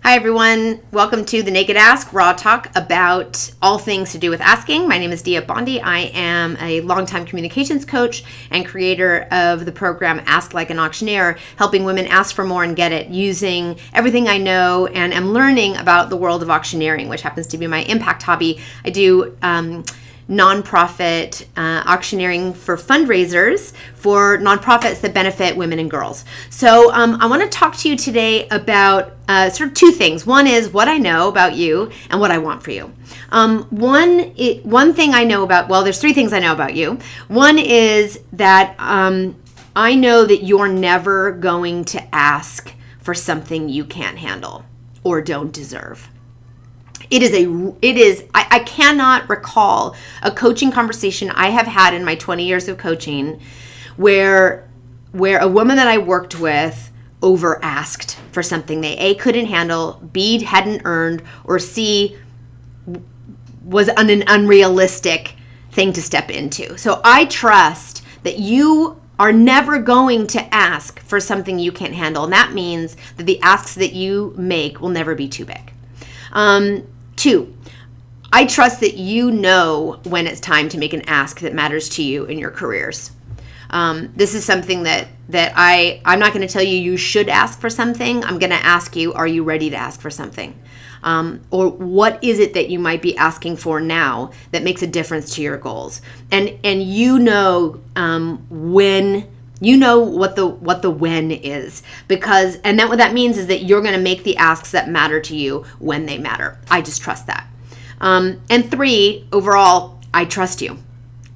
Hi, everyone. Welcome to The Naked Ask, raw talk about all things to do with asking. My name is Dia Bondi. I am a longtime communications coach and creator of the program Ask Like an Auctioneer, helping women ask for more and get it using everything I know and am learning about the world of auctioneering, which happens to be my impact hobby. I do nonprofit auctioneering for fundraisers for nonprofits that benefit women and girls. So I want to talk to you today about sort of two things. One is what I know about you and what I want for you. One thing I know about, well, there's three things I know about you. One is that I know that you're never going to ask for something you can't handle or don't deserve. I cannot recall a coaching conversation I have had in my 20 years of coaching where a woman that I worked with over asked for something they A, couldn't handle, B, hadn't earned, or C, was an unrealistic thing to step into. So I trust that you are never going to ask for something you can't handle. And that means that the asks that you make will never be too big. Two, I trust that you know when it's time to make an ask that matters to you in your careers. This is something that I'm not going to tell you should ask for something. I'm going to ask you, are you ready to ask for something? Or what is it that you might be asking for now that makes a difference to your goals? And you know when. You know what the when is, because what that means is that you're going to make the asks that matter to you when they matter. I just trust that. And three, overall, I trust you.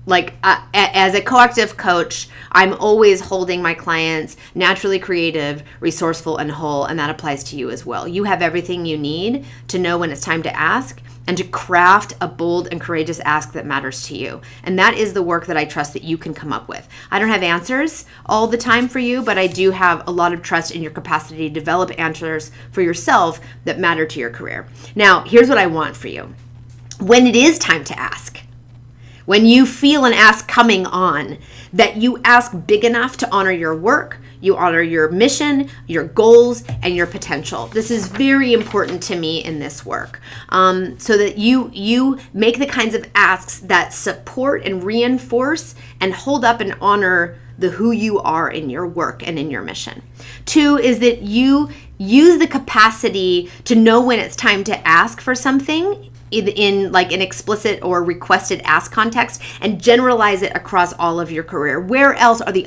Like as a coactive coach, I'm always holding my clients naturally creative, resourceful, and whole, and that applies to you as well. You have everything you need to know when it's time to ask and to craft a bold and courageous ask that matters to you. And that is the work that I trust that you can come up with. I don't have answers all the time for you, but I do have a lot of trust in your capacity to develop answers for yourself that matter to your career. Now, here's what I want for you. When it is time to ask, when you feel an ask coming on, that you ask big enough to honor your work, you honor your mission, your goals, and your potential. This is very important to me in this work, so that you make the kinds of asks that support and reinforce and hold up and honor the who you are in your work and in your mission. Two is that you use the capacity to know when it's time to ask for something in like an explicit or requested ask context and generalize it across all of your career. Where else are the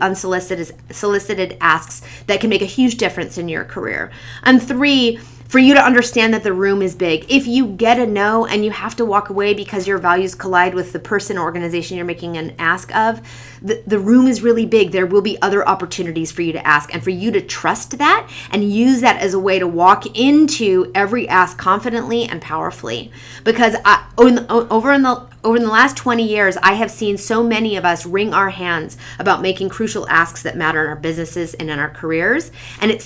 solicited asks that can make a huge difference in your career? And three, for you to understand that the room is big. If you get a no and you have to walk away because your values collide with the person or organization you're making an ask of, the room is really big. There will be other opportunities for you to ask, and for you to trust that and use that as a way to walk into every ask confidently and powerfully. Because over in the last 20 years, I have seen so many of us wring our hands about making crucial asks that matter in our businesses and in our careers. And it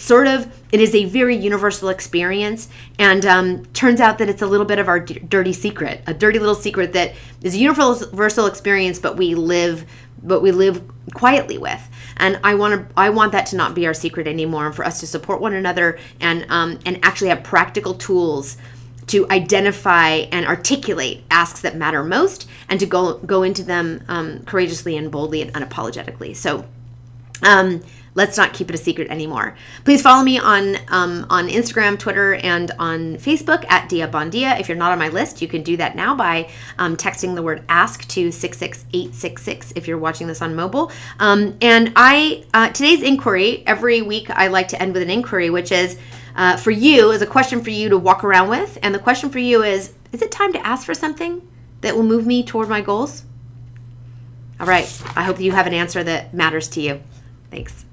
is a very universal experience, and turns out that it's a little bit of our dirty secret, a dirty little secret that is a universal experience, but we live quietly with. And I want that to not be our secret anymore, and for us to support one another and actually have practical tools to identify and articulate asks that matter most, and to go into them courageously and boldly and unapologetically. So let's not keep it a secret anymore. Please follow me on Instagram, Twitter, and on Facebook at Dia Bondia. If you're not on my list, you can do that now by texting the word ask to 66866 if you're watching this on mobile. And today's inquiry, every week I like to end with an inquiry, which is for you, is a question for you to walk around with. And the question for you is it time to ask for something that will move me toward my goals? All right. I hope you have an answer that matters to you. Thanks.